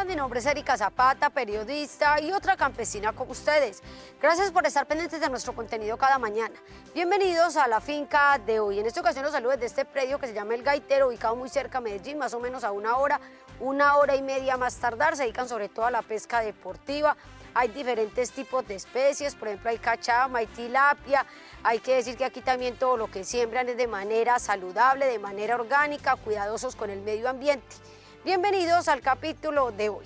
días, mi nombre es Erika Zapata, periodista y otra campesina como ustedes. Gracias por estar pendientes de nuestro contenido cada mañana. Bienvenidos a la finca de hoy. En esta ocasión los saludo desde este predio que se llama El Gaitero, ubicado muy cerca de Medellín, más o menos a una hora y media más tardar. Se dedican sobre todo a la pesca deportiva. Hay diferentes tipos de especies, por ejemplo hay cachama, hay tilapia. Hay que decir que aquí también todo lo que siembran es de manera saludable, de manera orgánica, cuidadosos con el medio ambiente. Bienvenidos al capítulo de hoy.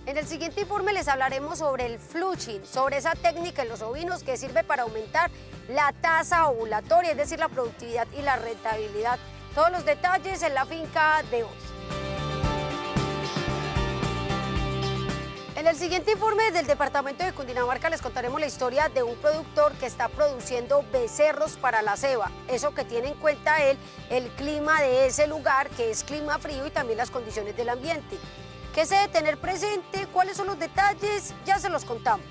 En el siguiente informe les hablaremos sobre el flushing, sobre esa técnica en los ovinos que sirve para aumentar la tasa ovulatoria, es decir, la productividad y la rentabilidad. Todos los detalles en la finca de hoy. En el siguiente informe del departamento de Cundinamarca les contaremos la historia de un productor que está produciendo becerros para la ceba. Eso que tiene en cuenta él, el clima de ese lugar, que es clima frío, y también las condiciones del ambiente. ¿Qué se debe tener presente? ¿Cuáles son los detalles? Ya se los contamos.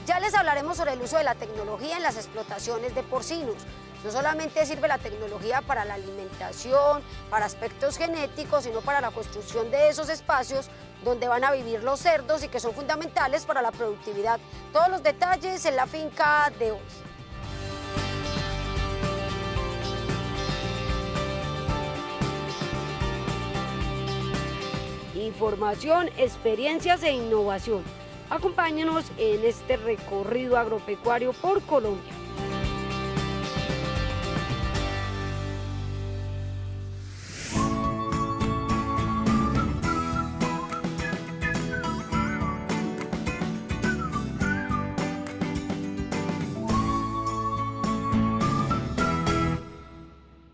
Ya les hablaremos sobre el uso de la tecnología en las explotaciones de porcinos. No solamente sirve la tecnología para la alimentación, para aspectos genéticos, sino para la construcción de esos espacios donde van a vivir los cerdos y que son fundamentales para la productividad. Todos los detalles en la finca de hoy. Información, experiencias e innovación. Acompáñanos en este recorrido agropecuario por Colombia.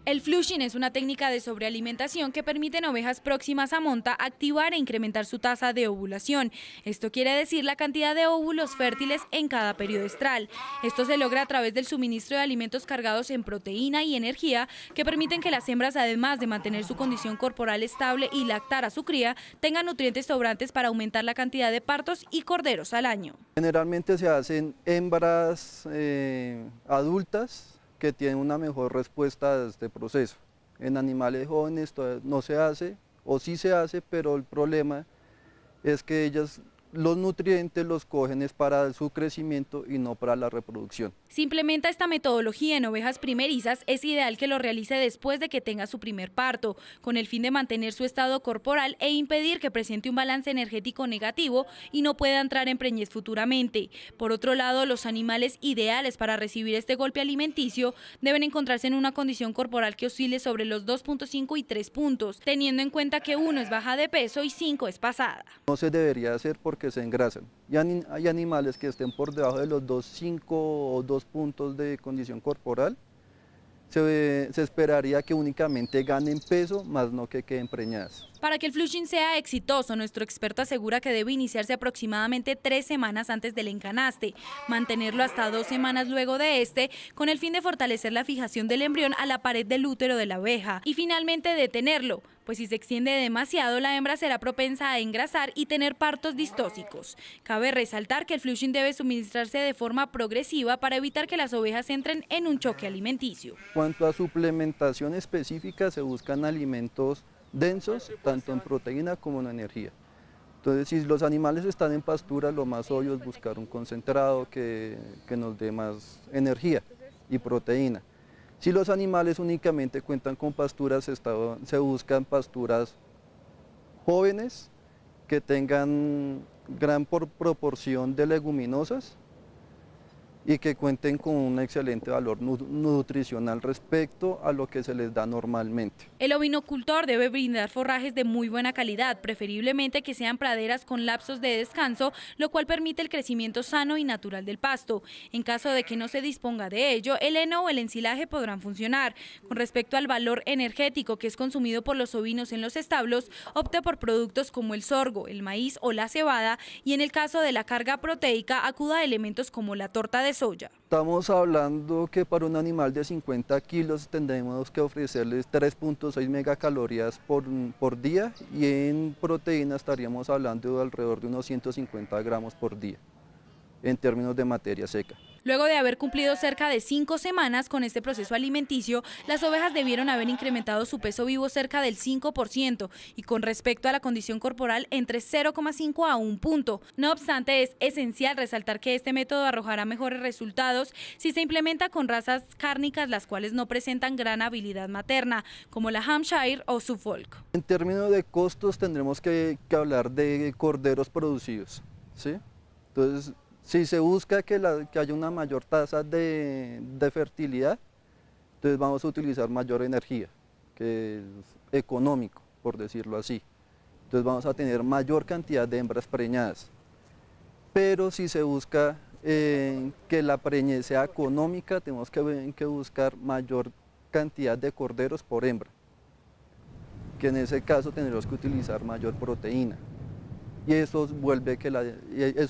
El flushing es una técnica de sobrealimentación que permite en ovejas próximas a monta activar e incrementar su tasa de ovulación. Esto quiere decir la cantidad de óvulos fértiles en cada periodo estral. Esto se logra a través del suministro de alimentos cargados en proteína y energía que permiten que las hembras, además de mantener su condición corporal estable y lactar a su cría, tengan nutrientes sobrantes para aumentar la cantidad de partos y corderos al año. Generalmente se hacen hembras adultas que tienen una mejor respuesta a este proceso. En animales jóvenes no se hace, o sí se hace, pero el problema es que ellas los nutrientes los cogen es para su crecimiento y no para la reproducción. Si implementa esta metodología en ovejas primerizas, es ideal que lo realice después de que tenga su primer parto, con el fin de mantener su estado corporal e impedir que presente un balance energético negativo y no pueda entrar en preñez futuramente. Por otro lado, los animales ideales para recibir este golpe alimenticio deben encontrarse en una condición corporal que oscile sobre los 2.5 y 3 puntos, teniendo en cuenta que 1 es baja de peso y 5 es pasada. No se debería hacer porque se engrasan. Y hay animales que estén por debajo de los 2.5 o 2 puntos de condición corporal. Se esperaría que únicamente ganen peso, más no que queden preñadas. Para que el flushing sea exitoso, nuestro experto asegura que debe iniciarse aproximadamente 3 semanas antes del encanaste, mantenerlo hasta 2 semanas luego de este, con el fin de fortalecer la fijación del embrión a la pared del útero de la oveja y finalmente detenerlo, pues si se extiende demasiado la hembra será propensa a engrasar y tener partos distóxicos. Cabe resaltar que el flushing debe suministrarse de forma progresiva para evitar que las ovejas entren en un choque alimenticio. En cuanto a suplementación específica, se buscan alimentos densos, tanto en proteína como en energía. Entonces, si los animales están en pastura, lo más obvio es buscar un concentrado que nos dé más energía y proteína. Si los animales únicamente cuentan con pasturas, se buscan pasturas jóvenes que tengan gran proporción de leguminosas y que cuenten con un excelente valor nutricional respecto a lo que se les da normalmente. El ovinocultor debe brindar forrajes de muy buena calidad, preferiblemente que sean praderas con lapsos de descanso, lo cual permite el crecimiento sano y natural del pasto. En caso de que no se disponga de ello, el heno o el ensilaje podrán funcionar. Con respecto al valor energético que es consumido por los ovinos en los establos, opte por productos como el sorgo, el maíz o la cebada, y en el caso de la carga proteica, acuda a elementos como la torta de soya. Estamos hablando que para un animal de 50 kilos tendremos que ofrecerles 3.6 megacalorías por día, y en proteína estaríamos hablando de alrededor de unos 150 gramos por día. en términos de materia seca. Luego de haber cumplido cerca de 5 semanas con este proceso alimenticio, las ovejas debieron haber incrementado su peso vivo cerca del 5% y con respecto a la condición corporal entre 0,5 a 1 punto. No obstante, es esencial resaltar que este método arrojará mejores resultados si se implementa con razas cárnicas las cuales no presentan gran habilidad materna, como la Hampshire o Suffolk. En términos de costos tendremos que hablar de corderos producidos, ¿sí? Entonces, si se busca que haya una mayor tasa de fertilidad, entonces vamos a utilizar mayor energía, que es económico, por decirlo así. Entonces vamos a tener mayor cantidad de hembras preñadas. Pero si se busca que la preñez sea económica, tenemos que buscar mayor cantidad de corderos por hembra, que en ese caso tendremos que utilizar mayor proteína. Y eso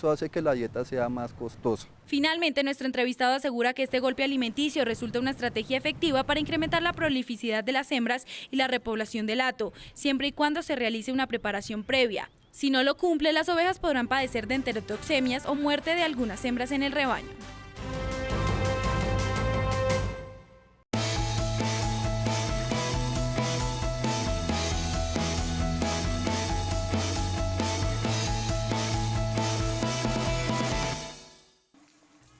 hace que la dieta sea más costosa. Finalmente, nuestro entrevistado asegura que este golpe alimenticio resulta una estrategia efectiva para incrementar la prolificidad de las hembras y la repoblación del hato, siempre y cuando se realice una preparación previa. Si no lo cumple, las ovejas podrán padecer de enterotoxemias o muerte de algunas hembras en el rebaño.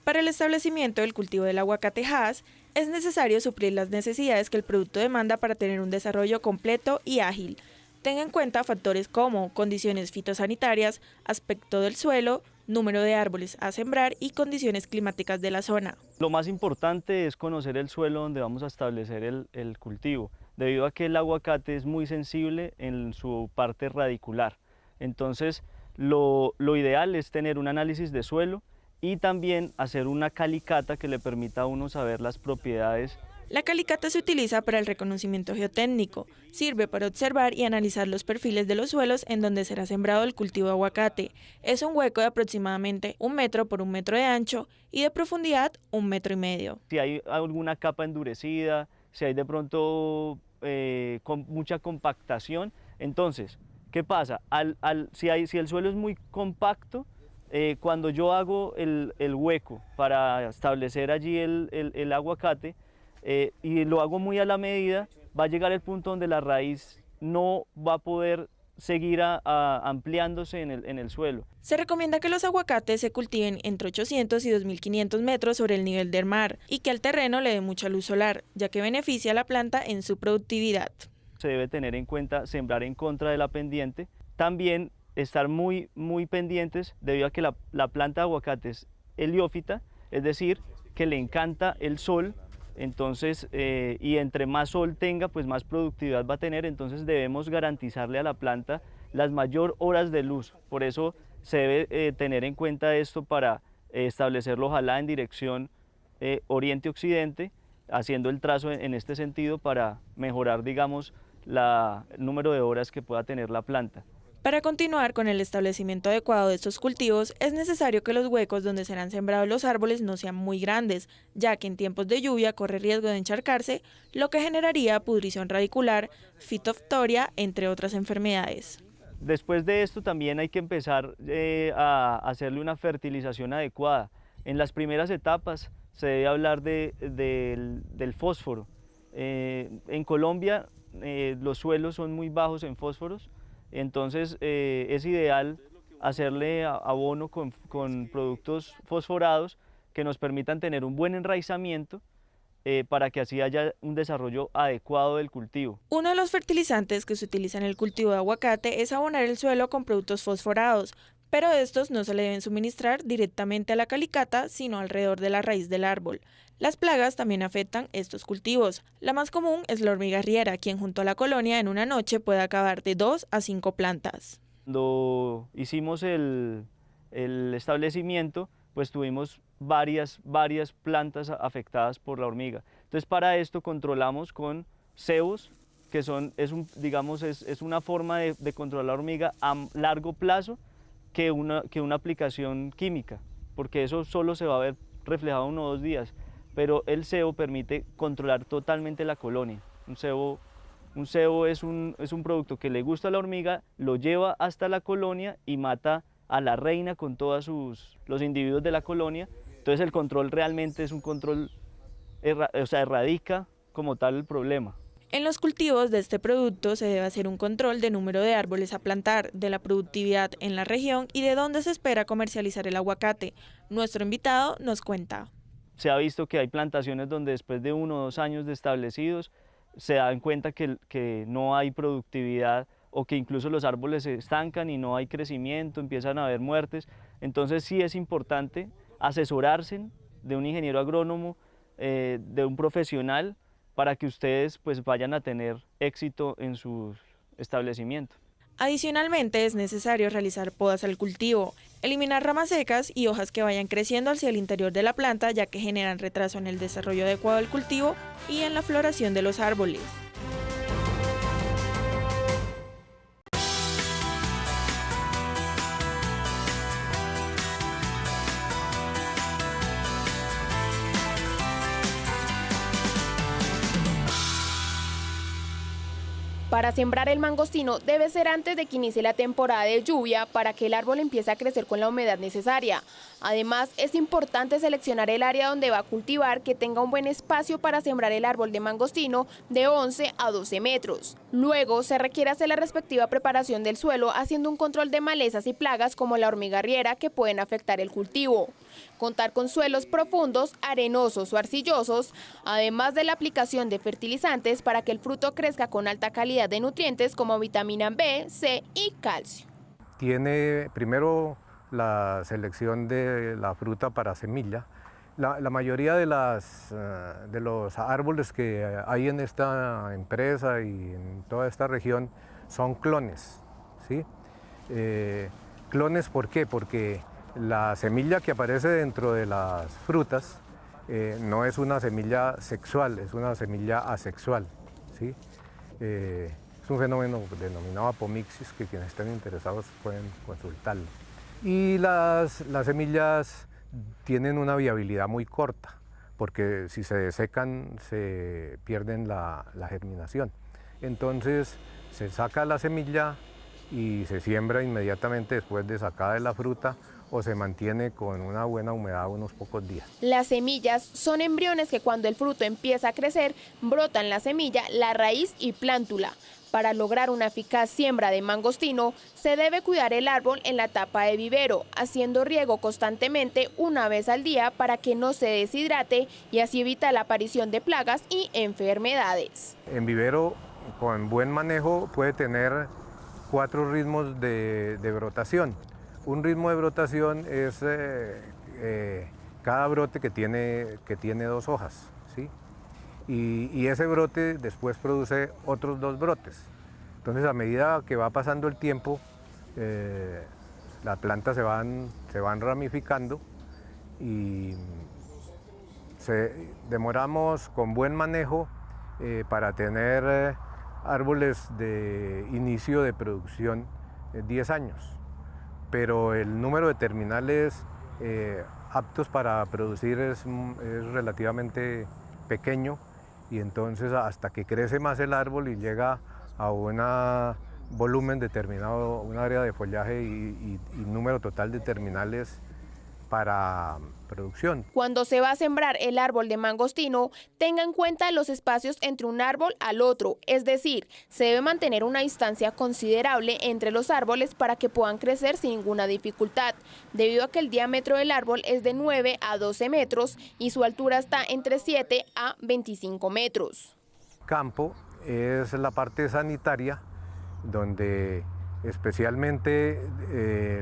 Para el establecimiento del cultivo del aguacate Hass, es necesario suplir las necesidades que el producto demanda para tener un desarrollo completo y ágil. Tenga en cuenta factores como condiciones fitosanitarias, aspecto del suelo, número de árboles a sembrar y condiciones climáticas de la zona. Lo más importante es conocer el suelo donde vamos a establecer el cultivo, debido a que el aguacate es muy sensible en su parte radicular. Entonces, lo ideal es tener un análisis de suelo y también hacer una calicata que le permita a uno saber las propiedades. La calicata se utiliza para el reconocimiento geotécnico, sirve para observar y analizar los perfiles de los suelos en donde será sembrado el cultivo de aguacate. Es un hueco de aproximadamente 1 metro por 1 metro de ancho y de profundidad 1,5 metros. Si hay alguna capa endurecida, si hay de pronto con mucha compactación, entonces, ¿qué pasa? Si el suelo es muy compacto, cuando yo hago el hueco para establecer allí el aguacate y lo hago muy a la medida, va a llegar el punto donde la raíz no va a poder seguir ampliándose en el suelo. Se recomienda que los aguacates se cultiven entre 800 y 2.500 metros sobre el nivel del mar y que al terreno le dé mucha luz solar, ya que beneficia a la planta en su productividad. Se debe tener en cuenta sembrar en contra de la pendiente. También estar muy pendientes debido a que la planta de aguacate es heliófita, es decir, que le encanta el sol, entonces, y entre más sol tenga, pues más productividad va a tener, entonces debemos garantizarle a la planta las mayor horas de luz. Por eso se debe tener en cuenta esto para establecerlo, ojalá en dirección oriente-occidente, haciendo el trazo en este sentido para mejorar, digamos, el número de horas que pueda tener la planta. Para continuar con el establecimiento adecuado de estos cultivos, es necesario que los huecos donde serán sembrados los árboles no sean muy grandes, ya que en tiempos de lluvia corre riesgo de encharcarse, lo que generaría pudrición radicular, fitoftoria, entre otras enfermedades. Después de esto también hay que empezar a hacerle una fertilización adecuada. En las primeras etapas se debe hablar del fósforo. En Colombia los suelos son muy bajos en fósforos, entonces es ideal hacerle abono con productos fosforados que nos permitan tener un buen enraizamiento para que así haya un desarrollo adecuado del cultivo. Uno de los fertilizantes que se utiliza en el cultivo de aguacate es abonar el suelo con productos fosforados, pero estos no se le deben suministrar directamente a la calicata, sino alrededor de la raíz del árbol. Las plagas también afectan estos cultivos. La más común es la hormiga arriera, quien junto a la colonia en una noche puede acabar de 2 a 5 plantas. Cuando hicimos el establecimiento, pues tuvimos varias plantas afectadas por la hormiga. Entonces para esto controlamos con cebos, que es una forma de controlar la hormiga a largo plazo que una aplicación química, porque eso solo se va a ver reflejado 1 o 2 días. Pero el cebo permite controlar totalmente la colonia. Un cebo es un producto que le gusta a la hormiga, lo lleva hasta la colonia y mata a la reina con todos los individuos de la colonia. Entonces el control realmente es un control, o sea, erradica como tal el problema. En los cultivos de este producto se debe hacer un control de número de árboles a plantar, de la productividad en la región y de dónde se espera comercializar el aguacate. Nuestro invitado nos cuenta. Se ha visto que hay plantaciones donde después de 1 o 2 años de establecidos se dan cuenta que no hay productividad o que incluso los árboles se estancan y no hay crecimiento, empiezan a haber muertes. Entonces sí es importante asesorarse de un ingeniero agrónomo, de un profesional, para que ustedes pues vayan a tener éxito en sus establecimientos. Adicionalmente, es necesario realizar podas al cultivo, eliminar ramas secas y hojas que vayan creciendo hacia el interior de la planta, ya que generan retraso en el desarrollo adecuado del cultivo y en la floración de los árboles. Para sembrar el mangostino debe ser antes de que inicie la temporada de lluvia para que el árbol empiece a crecer con la humedad necesaria. Además, es importante seleccionar el área donde va a cultivar, que tenga un buen espacio para sembrar el árbol de mangostino de 11 a 12 metros. Luego, se requiere hacer la respectiva preparación del suelo haciendo un control de malezas y plagas como la hormiga arriera que pueden afectar el cultivo. Contar con suelos profundos, arenosos o arcillosos, además de la aplicación de fertilizantes para que el fruto crezca con alta calidad de nutrientes como vitamina B, C y calcio. Tiene primero la selección de la fruta para semilla. La mayoría de los árboles que hay en esta empresa y en toda esta región son clones, ¿sí? ¿Clones por qué? Porque la semilla que aparece dentro de las frutas no es una semilla sexual, es una semilla asexual, ¿sí? Es un fenómeno denominado apomixis que quienes estén interesados pueden consultarlo. Y las semillas tienen una viabilidad muy corta, porque si se desecan se pierden la germinación. Entonces se saca la semilla y se siembra inmediatamente después de sacada de la fruta, o se mantiene con una buena humedad unos pocos días. Las semillas son embriones que cuando el fruto empieza a crecer, brotan la semilla, la raíz y plántula. Para lograr una eficaz siembra de mangostino, se debe cuidar el árbol en la etapa de vivero, haciendo riego constantemente una vez al día para que no se deshidrate y así evita la aparición de plagas y enfermedades. En vivero, con buen manejo, puede tener 4 ritmos de brotación. Un ritmo de brotación es cada brote que tiene 2 hojas, ¿sí? Y ese brote después produce otros 2 brotes. Entonces, a medida que va pasando el tiempo, las plantas se van ramificando y demoramos con buen manejo para tener árboles de inicio de producción 10 años. Pero el número de terminales aptos para producir es relativamente pequeño, y entonces hasta que crece más el árbol y llega a un volumen determinado, un área de follaje y número total de terminales para producción. Cuando se va a sembrar el árbol de mangostino, tenga en cuenta los espacios entre un árbol al otro, es decir, se debe mantener una distancia considerable entre los árboles para que puedan crecer sin ninguna dificultad, debido a que el diámetro del árbol es de 9 a 12 metros y su altura está entre 7 a 25 metros. Campo es la parte sanitaria, donde especialmente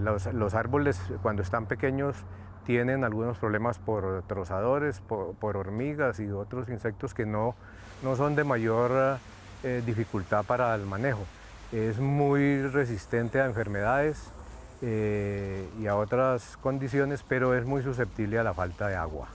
los árboles cuando están pequeños tienen algunos problemas por trozadores, por hormigas y otros insectos que no son de mayor dificultad para el manejo. Es muy resistente a enfermedades y a otras condiciones, pero es muy susceptible a la falta de agua.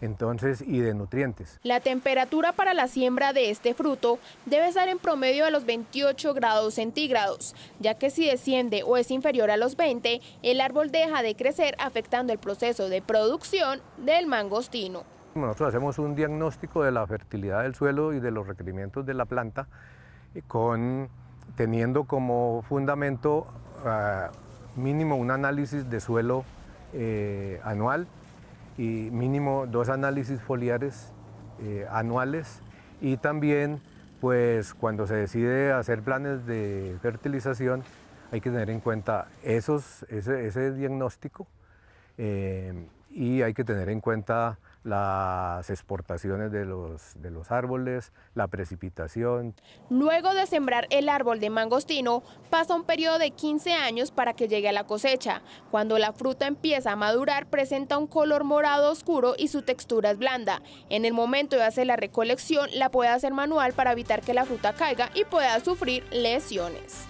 Entonces, y de nutrientes. La temperatura para la siembra de este fruto debe estar en promedio de los 28 grados centígrados, ya que si desciende o es inferior a los 20, el árbol deja de crecer, afectando el proceso de producción del mangostino. Nosotros hacemos un diagnóstico de la fertilidad del suelo y de los requerimientos de la planta, teniendo como fundamento mínimo un análisis de suelo anual y mínimo 2 análisis foliares anuales, y también pues cuando se decide hacer planes de fertilización hay que tener en cuenta ese diagnóstico y hay que tener en cuenta las exportaciones de los árboles, la precipitación. Luego de sembrar el árbol de mangostino, pasa un periodo de 15 años para que llegue a la cosecha. Cuando la fruta empieza a madurar, presenta un color morado oscuro y su textura es blanda. En el momento de hacer la recolección, la puede hacer manual para evitar que la fruta caiga y pueda sufrir lesiones.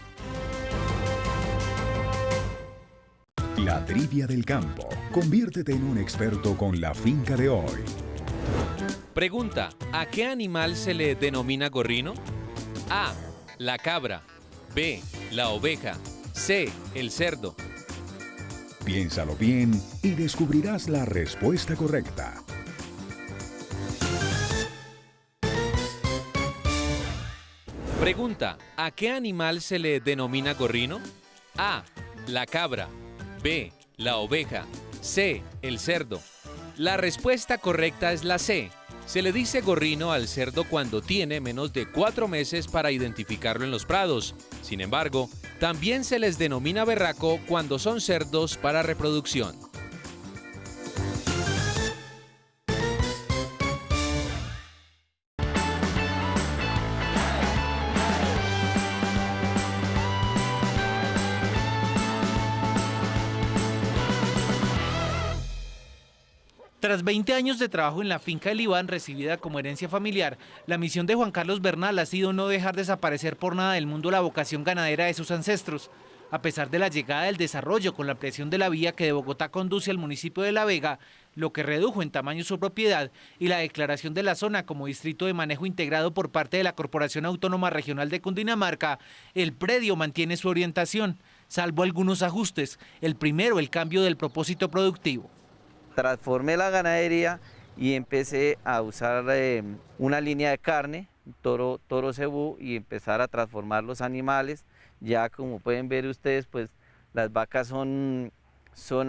La trivia del campo. Conviértete en un experto con la finca de hoy. Pregunta: ¿a qué animal se le denomina gorrino? A, la cabra. B, la oveja. C, el cerdo. Piénsalo bien y descubrirás la respuesta correcta. Pregunta: ¿a qué animal se le denomina gorrino? A, la cabra. B, la oveja. C, el cerdo. La respuesta correcta es la C. Se le dice gorrino al cerdo cuando tiene menos de 4 meses para identificarlo en los prados. Sin embargo, también se les denomina berraco cuando son cerdos para reproducción. Tras 20 años de trabajo en la finca del Iván, recibida como herencia familiar, la misión de Juan Carlos Bernal ha sido no dejar desaparecer por nada del mundo la vocación ganadera de sus ancestros. A pesar de la llegada del desarrollo con la ampliación de la vía que de Bogotá conduce al municipio de La Vega, lo que redujo en tamaño su propiedad, y la declaración de la zona como distrito de manejo integrado por parte de la Corporación Autónoma Regional de Cundinamarca, el predio mantiene su orientación, salvo algunos ajustes. El primero, el cambio del propósito productivo. Transformé la ganadería y empecé a usar una línea de carne, toro cebú, y empezar a transformar los animales. Ya como pueden ver ustedes, pues las vacas son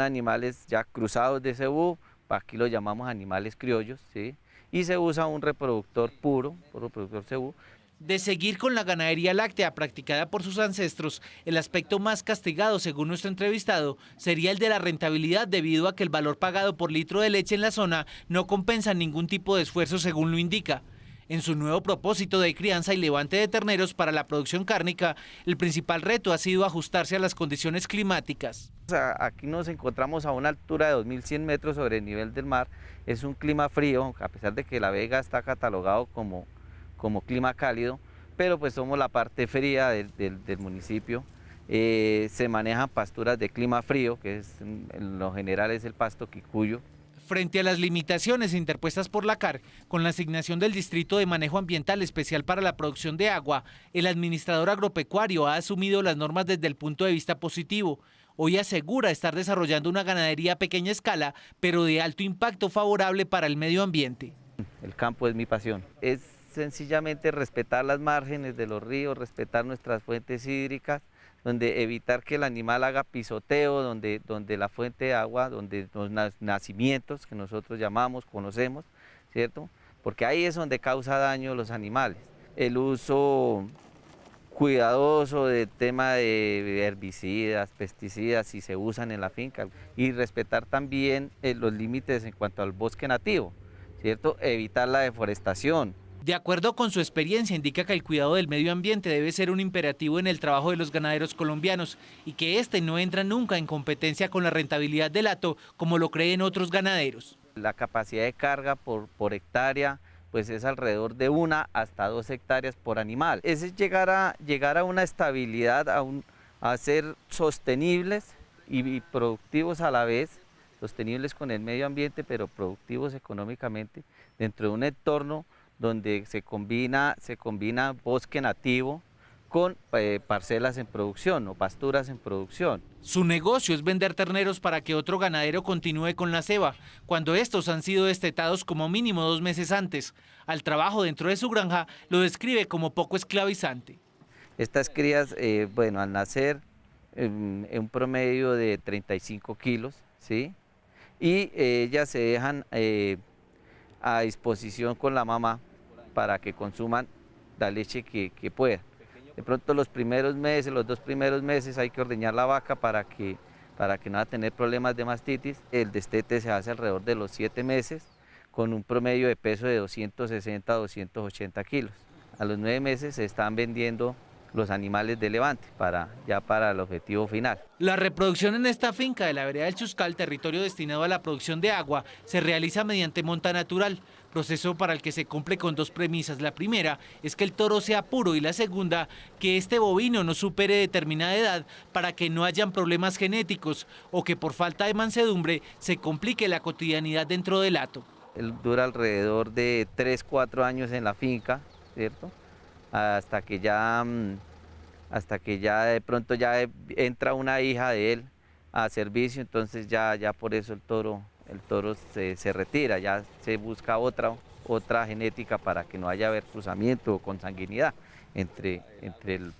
animales ya cruzados de cebú, aquí lo llamamos animales criollos, ¿sí? Y se usa un reproductor puro reproductor cebú. De seguir con la ganadería láctea practicada por sus ancestros, el aspecto más castigado, según nuestro entrevistado, sería el de la rentabilidad, debido a que el valor pagado por litro de leche en la zona no compensa ningún tipo de esfuerzo, según lo indica. En su nuevo propósito de crianza y levante de terneros para la producción cárnica, el principal reto ha sido ajustarse a las condiciones climáticas. Aquí nos encontramos a una altura de 2.100 metros sobre el nivel del mar. Es un clima frío, a pesar de que La Vega está catalogado como clima cálido, pero pues somos la parte fría del municipio. Se manejan pasturas de clima frío, que en lo general es el pasto quicuyo. Frente a las limitaciones interpuestas por la CAR, con la asignación del Distrito de Manejo Ambiental Especial para la Producción de Agua, el administrador agropecuario ha asumido las normas desde el punto de vista positivo. Hoy asegura estar desarrollando una ganadería a pequeña escala, pero de alto impacto favorable para el medio ambiente. El campo es mi pasión. Es sencillamente respetar las márgenes de los ríos, respetar nuestras fuentes hídricas, donde evitar que el animal haga pisoteo, donde la fuente de agua, donde los nacimientos que nosotros llamamos, conocemos, ¿cierto? Porque ahí es donde causa daño los animales. El uso cuidadoso del tema de herbicidas, pesticidas, si se usan en la finca, y respetar también los límites en cuanto al bosque nativo, ¿cierto? Evitar la deforestación. De acuerdo con su experiencia, indica que el cuidado del medio ambiente debe ser un imperativo en el trabajo de los ganaderos colombianos y que este no entra nunca en competencia con la rentabilidad del hato, como lo creen otros ganaderos. La capacidad de carga por hectárea pues es alrededor de 1 hasta 2 hectáreas por animal. Es llegar a una estabilidad, a ser sostenibles y productivos a la vez, sostenibles con el medio ambiente, pero productivos económicamente, dentro de un entorno donde se combina bosque nativo con parcelas en producción o pasturas en producción. Su negocio es vender terneros para que otro ganadero continúe con la ceba, cuando estos han sido destetados como mínimo 2 meses antes. Al trabajo dentro de su granja lo describe como poco esclavizante. Estas crías, al nacer, en un promedio de 35 kilos, ¿sí? Y ellas se dejan a disposición con la mamá para que consuman la leche que puedan. De pronto los primeros meses, los 2 primeros meses hay que ordeñar la vaca para que no va a tener problemas de mastitis. El destete se hace alrededor de los 7 meses con un promedio de peso de 260 a 280 kilos. A los 9 meses se están vendiendo los animales de levante para el objetivo final. La reproducción en esta finca de la vereda del Chuscal, territorio destinado a la producción de agua, se realiza mediante monta natural, proceso para el que se cumple con 2 premisas. La primera es que el toro sea puro y la segunda, que este bovino no supere determinada edad para que no hayan problemas genéticos o que por falta de mansedumbre se complique la cotidianidad dentro del hato. Él dura alrededor de 3-4 años en la finca, ¿cierto? Hasta que ya de pronto ya entra una hija de él a servicio, entonces ya por eso el toro se retira, ya se busca otra genética para que no haya cruzamiento o consanguinidad entre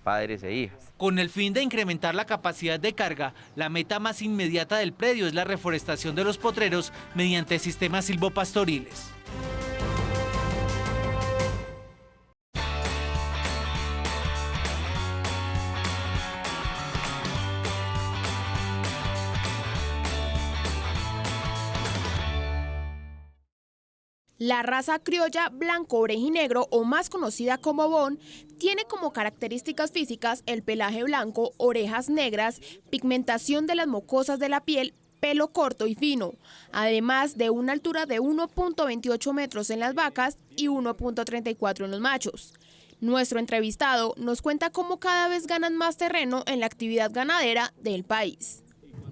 padres e hijas. Con el fin de incrementar la capacidad de carga, la meta más inmediata del predio es la reforestación de los potreros mediante sistemas silvopastoriles. La raza criolla blanco orejinegro, o más conocida como Boone, tiene como características físicas el pelaje blanco, orejas negras, pigmentación de las mucosas de la piel, pelo corto y fino, además de una altura de 1.28 metros en las vacas y 1.34 en los machos. Nuestro entrevistado nos cuenta cómo cada vez ganan más terreno en la actividad ganadera del país.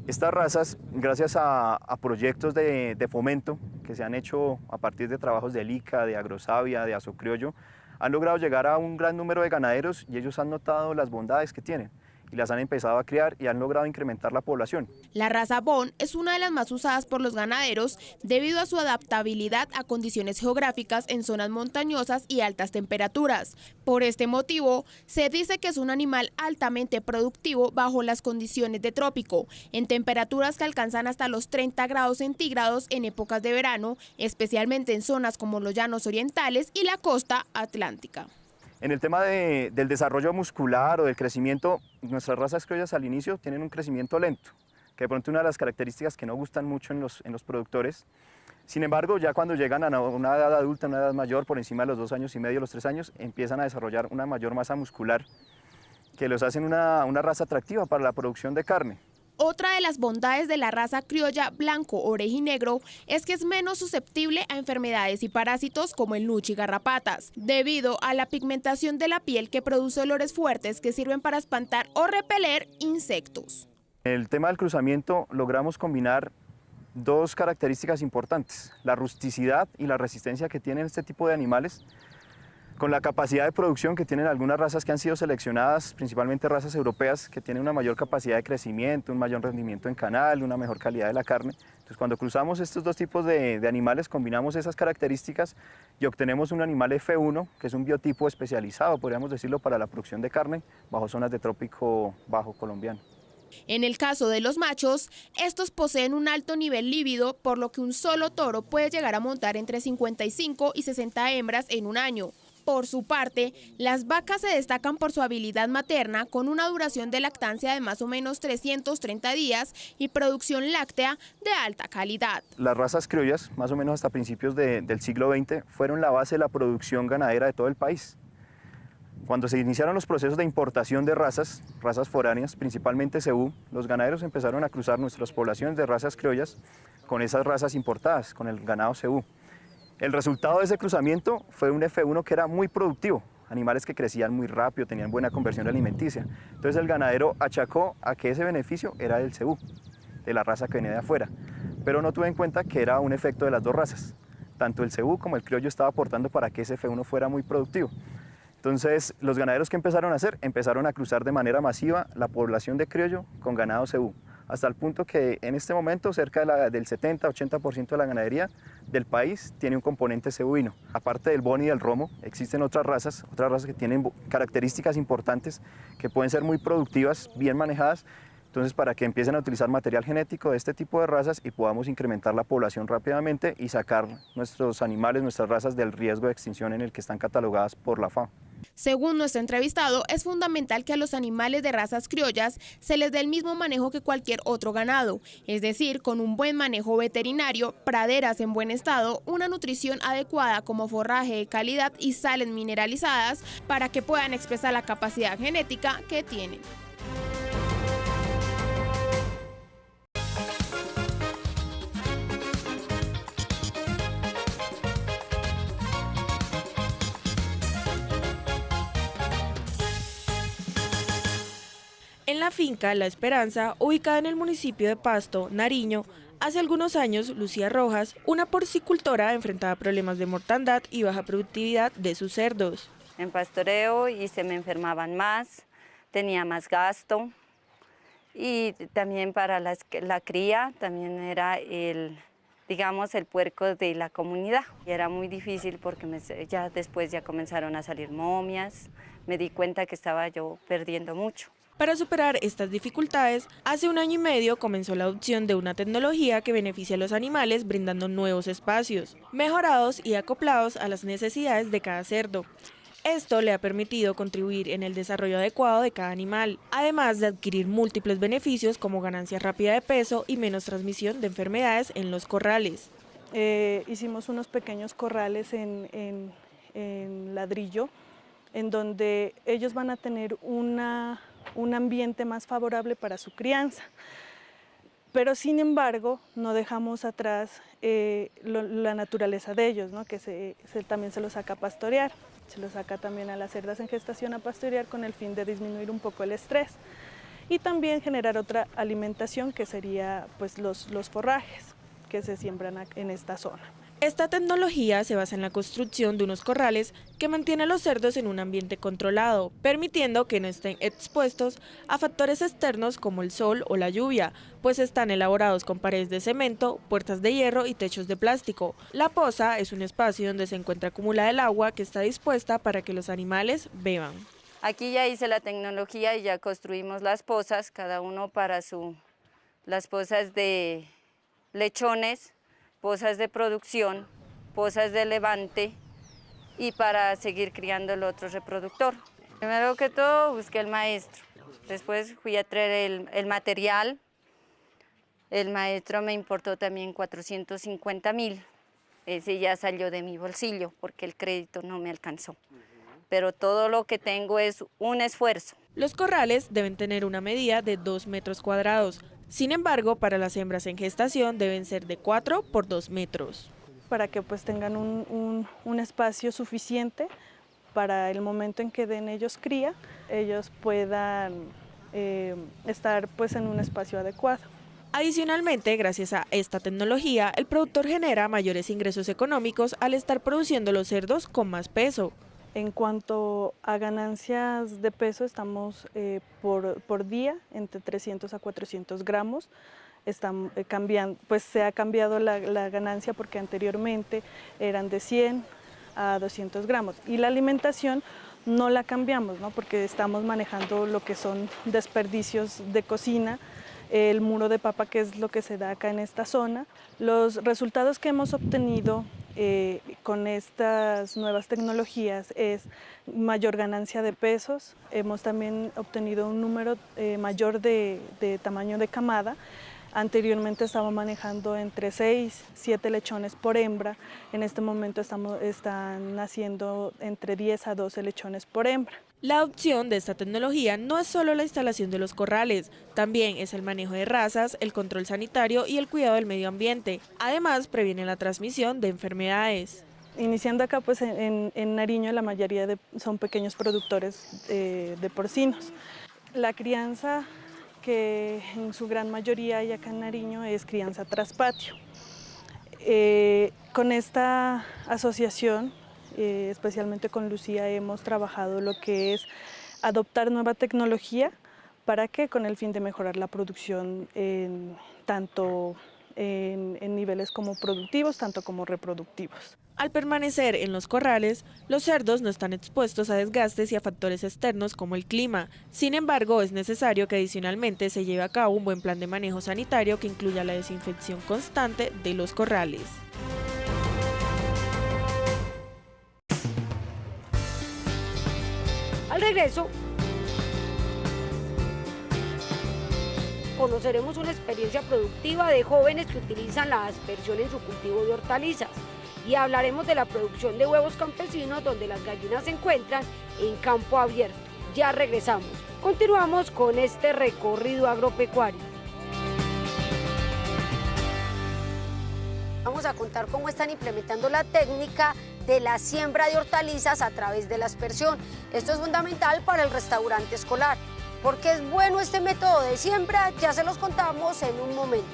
Estas razas, gracias a proyectos de fomento que se han hecho a partir de trabajos de ICA, de Agrosavia, de Asocriollo, han logrado llegar a un gran número de ganaderos y ellos han notado las bondades que tienen y las han empezado a criar y han logrado incrementar la población. La raza Boone es una de las más usadas por los ganaderos debido a su adaptabilidad a condiciones geográficas en zonas montañosas y altas temperaturas. Por este motivo, se dice que es un animal altamente productivo bajo las condiciones de trópico, en temperaturas que alcanzan hasta los 30 grados centígrados en épocas de verano, especialmente en zonas como los llanos orientales y la costa atlántica. En el tema del desarrollo muscular o del crecimiento, nuestras razas criollas al inicio tienen un crecimiento lento, que de pronto una de las características que no gustan mucho en los productores. Sin embargo, ya cuando llegan a una edad adulta, una edad mayor, por encima de los 2 años y medio, los 3 años, empiezan a desarrollar una mayor masa muscular que los hacen una raza atractiva para la producción de carne. Otra de las bondades de la raza criolla blanco orejinegro es que es menos susceptible a enfermedades y parásitos como el nuchi y garrapatas, debido a la pigmentación de la piel que produce olores fuertes que sirven para espantar o repeler insectos. En el tema del cruzamiento logramos combinar 2 características importantes, la rusticidad y la resistencia que tienen este tipo de animales, con la capacidad de producción que tienen algunas razas que han sido seleccionadas, principalmente razas europeas, que tienen una mayor capacidad de crecimiento, un mayor rendimiento en canal, una mejor calidad de la carne. Entonces, cuando cruzamos estos 2 tipos de animales, combinamos esas características y obtenemos un animal F1, que es un biotipo especializado, podríamos decirlo, para la producción de carne bajo zonas de trópico bajo colombiano. En el caso de los machos, estos poseen un alto nivel líbido, por lo que un solo toro puede llegar a montar entre 55 y 60 hembras en un año. Por su parte, las vacas se destacan por su habilidad materna, con una duración de lactancia de más o menos 330 días y producción láctea de alta calidad. Las razas criollas, más o menos hasta principios del siglo XX, fueron la base de la producción ganadera de todo el país. Cuando se iniciaron los procesos de importación de razas foráneas, principalmente cebú, los ganaderos empezaron a cruzar nuestras poblaciones de razas criollas con esas razas importadas, con el ganado cebú. El resultado de ese cruzamiento fue un F1 que era muy productivo, animales que crecían muy rápido, tenían buena conversión alimenticia. Entonces el ganadero achacó a que ese beneficio era del cebú, de la raza que venía de afuera, pero no tuvo en cuenta que era un efecto de las 2 razas. Tanto el cebú como el criollo estaba aportando para que ese F1 fuera muy productivo. Entonces los ganaderos que empezaron a hacer, empezaron a cruzar de manera masiva la población de criollo con ganado cebú, hasta el punto que en este momento cerca del 70-80% de la ganadería del país tiene un componente cebuino. Aparte del Boone y del Romo, existen otras razas que tienen características importantes que pueden ser muy productivas, bien manejadas, Entonces, para que empiecen a utilizar material genético de este tipo de razas y podamos incrementar la población rápidamente y sacar nuestros animales, nuestras razas del riesgo de extinción en el que están catalogadas por la FAO. Según nuestro entrevistado, es fundamental que a los animales de razas criollas se les dé el mismo manejo que cualquier otro ganado, es decir, con un buen manejo veterinario, praderas en buen estado, una nutrición adecuada como forraje de calidad y sales mineralizadas para que puedan expresar la capacidad genética que tienen. En la finca La Esperanza, ubicada en el municipio de Pasto, Nariño, hace algunos años Lucía Rojas, una porcicultora, enfrentaba problemas de mortandad y baja productividad de sus cerdos. En pastoreo y se me enfermaban más, tenía más gasto y también para la cría también era el puerco de la comunidad. Y era muy difícil porque ya después comenzaron a salir momias, me di cuenta que estaba yo perdiendo mucho. Para superar estas dificultades, hace 1 año y medio comenzó la adopción de una tecnología que beneficia a los animales brindando nuevos espacios, mejorados y acoplados a las necesidades de cada cerdo. Esto le ha permitido contribuir en el desarrollo adecuado de cada animal, además de adquirir múltiples beneficios como ganancia rápida de peso y menos transmisión de enfermedades en los corrales. Hicimos unos pequeños corrales en ladrillo, en donde ellos van a tener un ambiente más favorable para su crianza. Pero sin embargo, no dejamos atrás la naturaleza de ellos, ¿no? Que también se los saca a pastorear. Se los saca también a las cerdas en gestación a pastorear con el fin de disminuir un poco el estrés. Y también generar otra alimentación que sería pues, los forrajes que se siembran en esta zona. Esta tecnología se basa en la construcción de unos corrales que mantiene a los cerdos en un ambiente controlado, permitiendo que no estén expuestos a factores externos como el sol o la lluvia, pues están elaborados con paredes de cemento, puertas de hierro y techos de plástico. La poza es un espacio donde se encuentra acumulada el agua que está dispuesta para que los animales beban. Aquí ya hice la tecnología y ya construimos las pozas, cada uno para las pozas de lechones, pozas de producción, pozas de levante y para seguir criando el otro reproductor. Primero que todo busqué el maestro, después fui a traer el material. El maestro me importó también 450.000, ese ya salió de mi bolsillo porque el crédito no me alcanzó. Pero todo lo que tengo es un esfuerzo. Los corrales deben tener una medida de 2 metros cuadrados. Sin embargo, para las hembras en gestación deben ser de 4 por 2 metros. Para que pues tengan un espacio suficiente para el momento en que den ellos cría, ellos puedan estar pues en un espacio adecuado. Adicionalmente, gracias a esta tecnología, el productor genera mayores ingresos económicos al estar produciendo los cerdos con más peso. En cuanto a ganancias de peso, estamos por día entre 300 a 400 gramos. Se ha cambiado la ganancia porque anteriormente eran de 100 a 200 gramos. Y la alimentación no la cambiamos, ¿no? Porque estamos manejando lo que son desperdicios de cocina, el muro de papa, que es lo que se da acá en esta zona. Los resultados que hemos obtenido con estas nuevas tecnologías es mayor ganancia de pesos, hemos también obtenido un número mayor de tamaño de camada. Anteriormente estaba manejando entre 6 y 7 lechones por hembra, en este momento están naciendo entre 10 a 12 lechones por hembra. La adopción de esta tecnología no es solo la instalación de los corrales, también es el manejo de razas, el control sanitario y el cuidado del medio ambiente. Además, previene la transmisión de enfermedades. Iniciando acá pues en Nariño, la mayoría son pequeños productores de porcinos. La crianza que en su gran mayoría hay acá en Nariño es crianza tras patio. Con esta asociación, especialmente con Lucía, hemos trabajado lo que es adoptar nueva tecnología para que con el fin de mejorar la producción tanto en niveles como productivos, tanto como reproductivos. Al permanecer en los corrales, los cerdos no están expuestos a desgastes y a factores externos como el clima. Sin embargo, es necesario que adicionalmente se lleve a cabo un buen plan de manejo sanitario que incluya la desinfección constante de los corrales. Al regreso, conoceremos una experiencia productiva de jóvenes que utilizan la aspersión en su cultivo de hortalizas y hablaremos de la producción de huevos campesinos donde las gallinas se encuentran en campo abierto. Ya regresamos. Continuamos con este recorrido agropecuario. Vamos a contar cómo están implementando la técnica de la siembra de hortalizas a través de la aspersión. Esto es fundamental para el restaurante escolar. ¿Por qué es bueno este método de siembra? Ya se los contamos en un momento.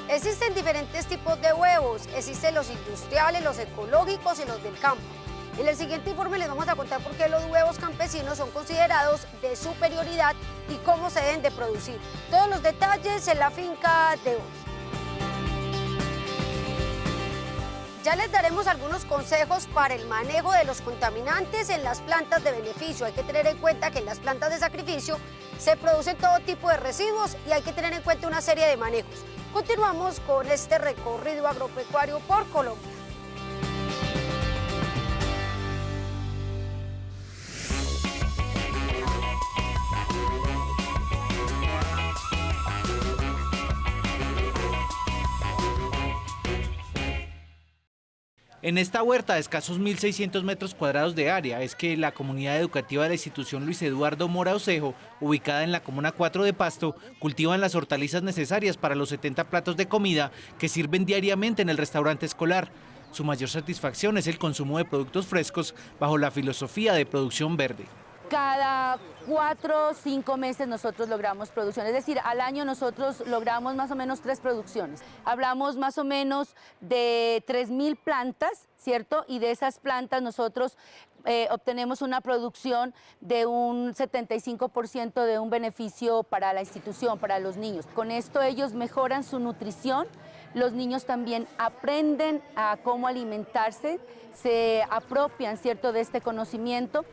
Existen diferentes tipos de huevos. Existen los industriales, los ecológicos y los del campo. En el siguiente informe les vamos a contar por qué los huevos campesinos son considerados de superioridad y cómo se deben de producir. Todos los detalles en la finca de hoy. Ya les daremos algunos consejos para el manejo de los contaminantes en las plantas de beneficio. Hay que tener en cuenta que en las plantas de sacrificio se producen todo tipo de residuos y hay que tener en cuenta una serie de manejos. Continuamos con este recorrido agropecuario por Colombia. En esta huerta de escasos 1.600 metros cuadrados de área es que la comunidad educativa de la institución Luis Eduardo Mora Osejo, ubicada en la Comuna 4 de Pasto, cultivan las hortalizas necesarias para los 70 platos de comida que sirven diariamente en el restaurante escolar. Su mayor satisfacción es el consumo de productos frescos bajo la filosofía de producción verde. Cada 4 o 5 meses nosotros logramos producción, es decir, al año nosotros logramos más o menos 3 producciones. Hablamos más o menos de 3.000 plantas, ¿cierto? Y de esas plantas nosotros obtenemos una producción de un 75% de un beneficio para la institución, para los niños. Con esto ellos mejoran su nutrición, los niños también aprenden a cómo alimentarse, se apropian, ¿cierto?, de este conocimiento.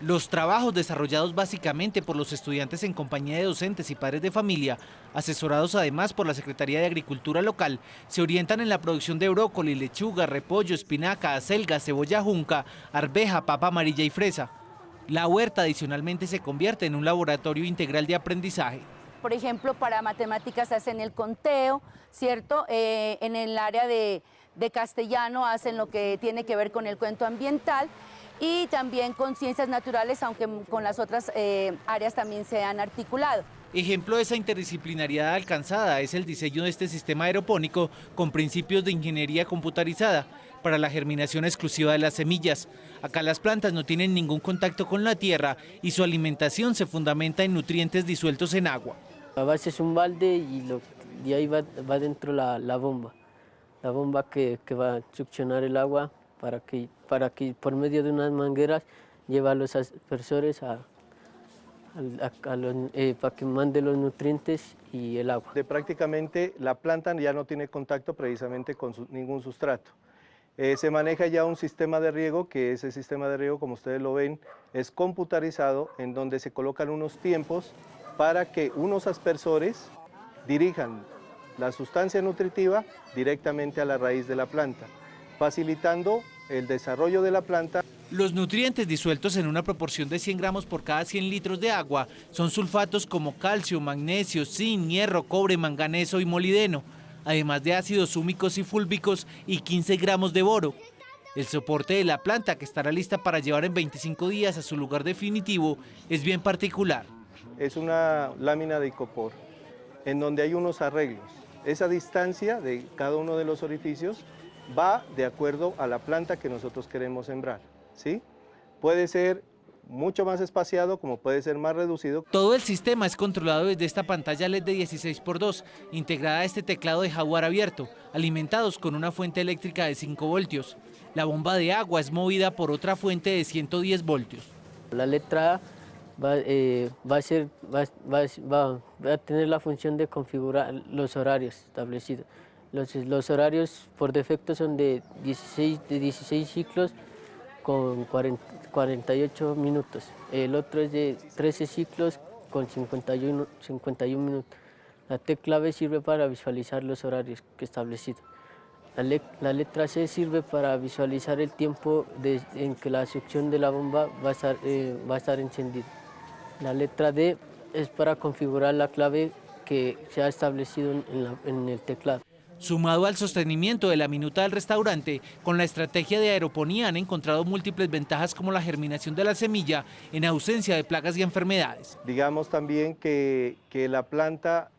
Los trabajos desarrollados básicamente por los estudiantes en compañía de docentes y padres de familia, asesorados además por la Secretaría de Agricultura local, se orientan en la producción de brócoli, lechuga, repollo, espinaca, acelga, cebolla junca, arveja, papa amarilla y fresa. La huerta adicionalmente se convierte en un laboratorio integral de aprendizaje. Por ejemplo, para matemáticas hacen el conteo, ¿cierto? En el área de castellano hacen lo que tiene que ver con el cuento ambiental, y también con ciencias naturales, aunque con las otras áreas también se han articulado. Ejemplo de esa interdisciplinariedad alcanzada es el diseño de este sistema aeropónico con principios de ingeniería computarizada para la germinación exclusiva de las semillas. Acá las plantas no tienen ningún contacto con la tierra y su alimentación se fundamenta en nutrientes disueltos en agua. La base es un balde y de ahí va dentro la bomba que va a succionar el agua para que por medio de unas mangueras lleva a los aspersores para que mande los nutrientes y el agua. Prácticamente la planta ya no tiene contacto precisamente con ningún sustrato. Se maneja ya un sistema de riego, que ese sistema de riego, como ustedes lo ven, es computarizado, en donde se colocan unos tiempos para que unos aspersores dirijan la sustancia nutritiva directamente a la raíz de la planta, facilitando el desarrollo de la planta. Los nutrientes disueltos en una proporción de 100 gramos por cada 100 litros de agua son sulfatos como calcio, magnesio, zinc, hierro, cobre, manganeso y molibdeno, además de ácidos húmicos y fúlbicos y 15 gramos de boro. El soporte de la planta, que estará lista para llevar en 25 días a su lugar definitivo, es bien particular. Es una lámina de icopor, en donde hay unos arreglos. Esa distancia de cada uno de los orificios va de acuerdo a la planta que nosotros queremos sembrar, ¿sí? Puede ser mucho más espaciado, como puede ser más reducido. Todo el sistema es controlado desde esta pantalla LED de 16x2, integrada a este teclado de Jaguar abierto, alimentados con una fuente eléctrica de 5 voltios. La bomba de agua es movida por otra fuente de 110 voltios. La letra A va a tener la función de configurar los horarios establecidos. Los horarios por defecto son de 16 ciclos con 48 minutos. El otro es de 13 ciclos con 51 minutos. La T clave sirve para visualizar los horarios que he establecido. La letra C sirve para visualizar el tiempo en que la succión de la bomba va a estar encendida. La letra D es para configurar la clave que se ha establecido en el teclado. Sumado al sostenimiento de la minuta del restaurante, con la estrategia de aeroponía han encontrado múltiples ventajas como la germinación de la semilla en ausencia de plagas y enfermedades. Digamos también que la planta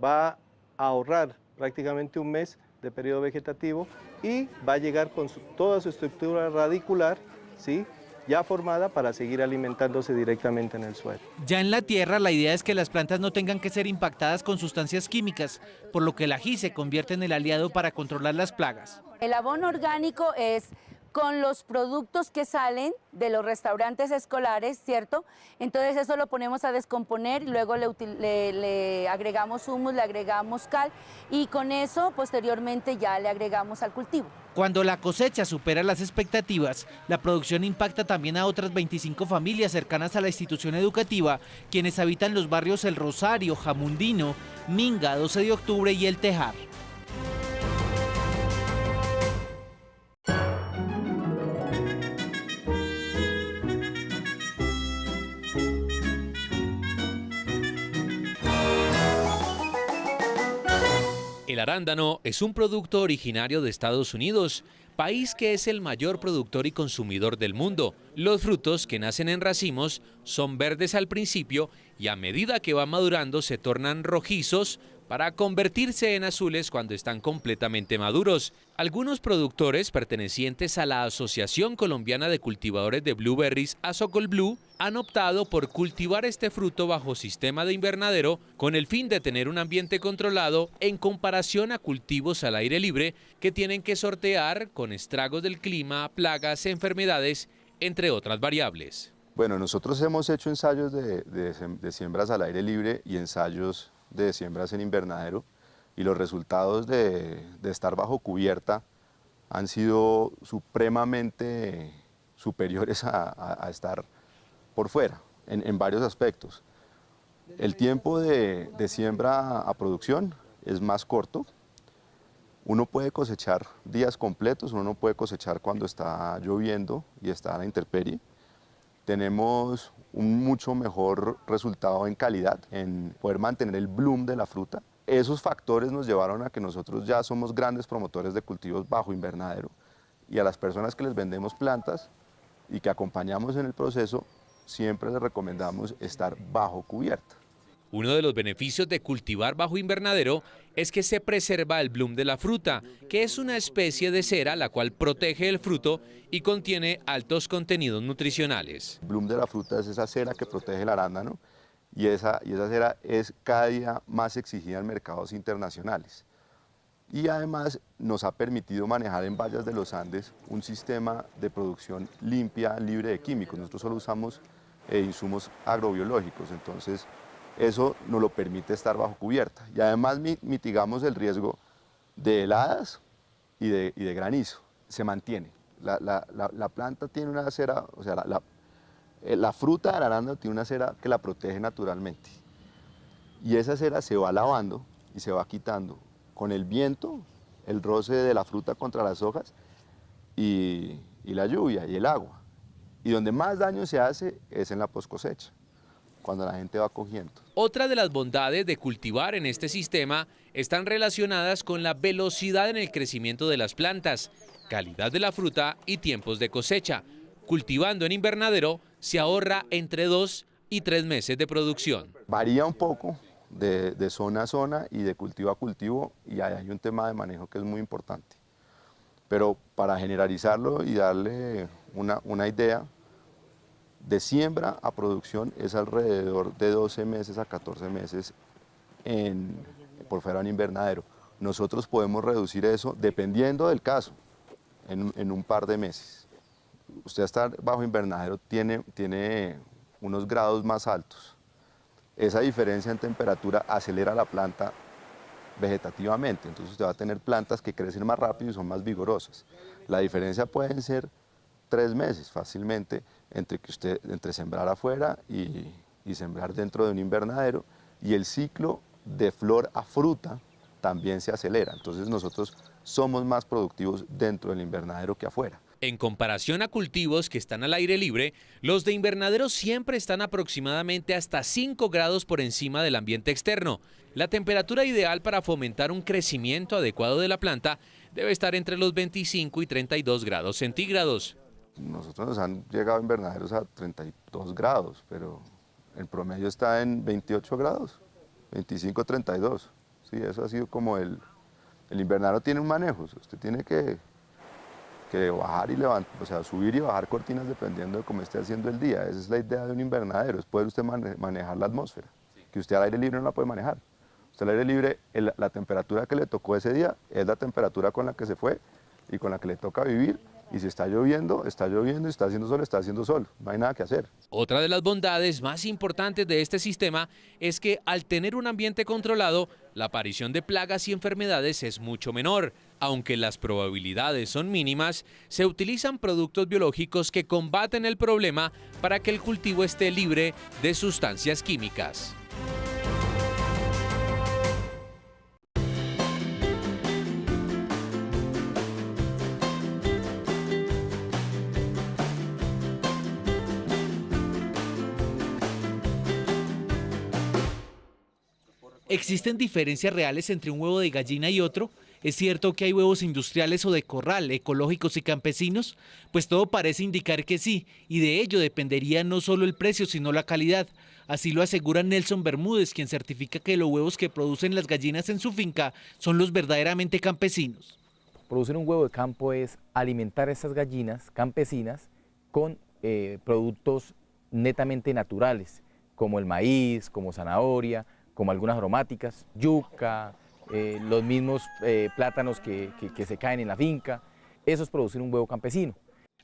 va a ahorrar prácticamente un mes de periodo vegetativo y va a llegar con toda su estructura radicular, ¿sí?, ya formada para seguir alimentándose directamente en el suelo. Ya en la tierra, la idea es que las plantas no tengan que ser impactadas con sustancias químicas, por lo que el ají se convierte en el aliado para controlar las plagas. El abono orgánico es con los productos que salen de los restaurantes escolares, ¿cierto? Entonces eso lo ponemos a descomponer y luego le agregamos humus, le agregamos cal y con eso posteriormente ya le agregamos al cultivo. Cuando la cosecha supera las expectativas, la producción impacta también a otras 25 familias cercanas a la institución educativa, quienes habitan los barrios El Rosario, Jamundino, Minga, 12 de octubre y El Tejar. El arándano es un producto originario de Estados Unidos, país que es el mayor productor y consumidor del mundo. Los frutos, que nacen en racimos, son verdes al principio y a medida que van madurando se tornan rojizos para convertirse en azules cuando están completamente maduros. Algunos productores pertenecientes a la Asociación Colombiana de Cultivadores de Blueberries, Asocolblue, han optado por cultivar este fruto bajo sistema de invernadero con el fin de tener un ambiente controlado en comparación a cultivos al aire libre que tienen que sortear con estragos del clima, plagas, enfermedades, entre otras variables. Bueno, nosotros hemos hecho ensayos de siembras al aire libre y ensayos de siembras en invernadero y los resultados de estar bajo cubierta han sido supremamente superiores a estar por fuera en varios aspectos. El tiempo de siembra a producción es más corto. Uno puede cosechar días completos, uno no puede cosechar cuando está lloviendo y está a la intemperie. Tenemos un mucho mejor resultado en calidad, en poder mantener el bloom de la fruta. Esos factores nos llevaron a que nosotros ya somos grandes promotores de cultivos bajo invernadero y a las personas que les vendemos plantas y que acompañamos en el proceso, siempre les recomendamos estar bajo cubierta. Uno de los beneficios de cultivar bajo invernadero es que se preserva el bloom de la fruta, que es una especie de cera la cual protege el fruto y contiene altos contenidos nutricionales. El bloom de la fruta es esa cera que protege el arándano y esa cera es cada día más exigida en mercados internacionales. Y además nos ha permitido manejar en Vallas de los Andes un sistema de producción limpia, libre de químicos. Nosotros solo usamos insumos agrobiológicos, entonces eso nos lo permite estar bajo cubierta. Y además mitigamos el riesgo de heladas y de granizo. Se mantiene. La planta tiene una cera, o sea, la fruta del arándano tiene una cera que la protege naturalmente. Y esa cera se va lavando y se va quitando con el viento, el roce de la fruta contra las hojas y la lluvia y el agua. Y donde más daño se hace es en la poscosecha, cuando la gente va cogiendo. Otra de las bondades de cultivar en este sistema están relacionadas con la velocidad en el crecimiento de las plantas, calidad de la fruta y tiempos de cosecha. Cultivando en invernadero se ahorra entre 2 y 3 meses de producción. Varía un poco de zona a zona y de cultivo a cultivo, y hay un tema de manejo que es muy importante. Pero para generalizarlo y darle una idea, de siembra a producción es alrededor de 12 meses a 14 meses por fuera de un invernadero. Nosotros podemos reducir eso, dependiendo del caso, en un par de meses. Usted estar bajo invernadero tiene unos grados más altos. Esa diferencia en temperatura acelera la planta vegetativamente, entonces usted va a tener plantas que crecen más rápido y son más vigorosas. La diferencia pueden ser 3 meses fácilmente entre sembrar afuera y sembrar dentro de un invernadero, y el ciclo de flor a fruta también se acelera, entonces nosotros somos más productivos dentro del invernadero que afuera. En comparación a cultivos que están al aire libre, los de invernadero siempre están aproximadamente hasta 5 grados por encima del ambiente externo. La temperatura ideal para fomentar un crecimiento adecuado de la planta debe estar entre los 25 y 32 grados centígrados. Nosotros nos han llegado invernaderos a 32 grados, pero el promedio está en 28 grados, 25, 32. Sí, eso ha sido como el invernadero tiene un manejo, usted tiene que bajar y levantar, o sea, subir y bajar cortinas dependiendo de cómo esté haciendo el día. Esa es la idea de un invernadero, es poder usted manejar la atmósfera, que usted al aire libre no la puede manejar. Usted al aire libre, la temperatura que le tocó ese día es la temperatura con la que se fue y con la que le toca vivir. Y si está lloviendo, y está haciendo sol, no hay nada que hacer. Otra de las bondades más importantes de este sistema es que al tener un ambiente controlado, la aparición de plagas y enfermedades es mucho menor. Aunque las probabilidades son mínimas, se utilizan productos biológicos que combaten el problema para que el cultivo esté libre de sustancias químicas. ¿Existen diferencias reales entre un huevo de gallina y otro? ¿Es cierto que hay huevos industriales o de corral, ecológicos y campesinos? Pues todo parece indicar que sí, y de ello dependería no solo el precio, sino la calidad. Así lo asegura Nelson Bermúdez, quien certifica que los huevos que producen las gallinas en su finca son los verdaderamente campesinos. Producir un huevo de campo es alimentar a esas gallinas campesinas con productos netamente naturales, como el maíz, como zanahoria, como algunas aromáticas, yuca, los mismos plátanos que se caen en la finca. Eso es producir un huevo campesino.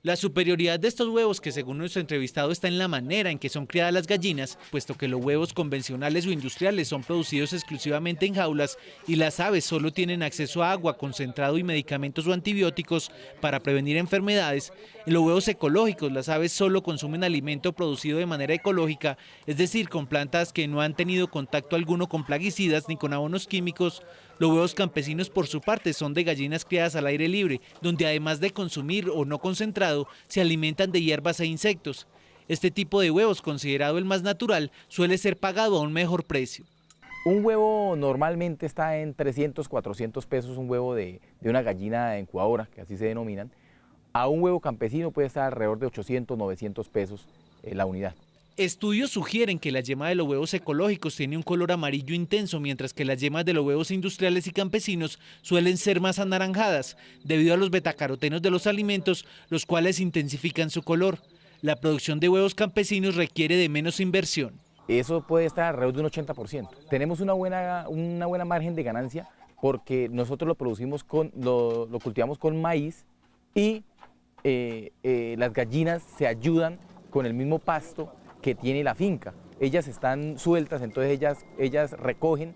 La superioridad de estos huevos, que según nuestro entrevistado está en la manera en que son criadas las gallinas, puesto que los huevos convencionales o industriales son producidos exclusivamente en jaulas y las aves solo tienen acceso a agua, concentrado y medicamentos o antibióticos para prevenir enfermedades. En los huevos ecológicos, las aves solo consumen alimento producido de manera ecológica, es decir, con plantas que no han tenido contacto alguno con plaguicidas ni con abonos químicos. Los huevos campesinos, por su parte, son de gallinas criadas al aire libre, donde además de consumir o no concentrado, se alimentan de hierbas e insectos. Este tipo de huevos, considerado el más natural, suele ser pagado a un mejor precio. Un huevo normalmente está en 300, 400 pesos, un huevo de una gallina incubadora, que así se denominan. A un huevo campesino puede estar alrededor de 800, 900 pesos la unidad. Estudios sugieren que la yema de los huevos ecológicos tiene un color amarillo intenso, mientras que las yemas de los huevos industriales y campesinos suelen ser más anaranjadas, debido a los betacarotenos de los alimentos, los cuales intensifican su color. La producción de huevos campesinos requiere de menos inversión. Eso puede estar alrededor de un 80%. Tenemos una buena margen de ganancia porque nosotros lo producimos lo cultivamos con maíz y las gallinas se ayudan con el mismo pasto que tiene la finca. Ellas están sueltas, entonces ellas recogen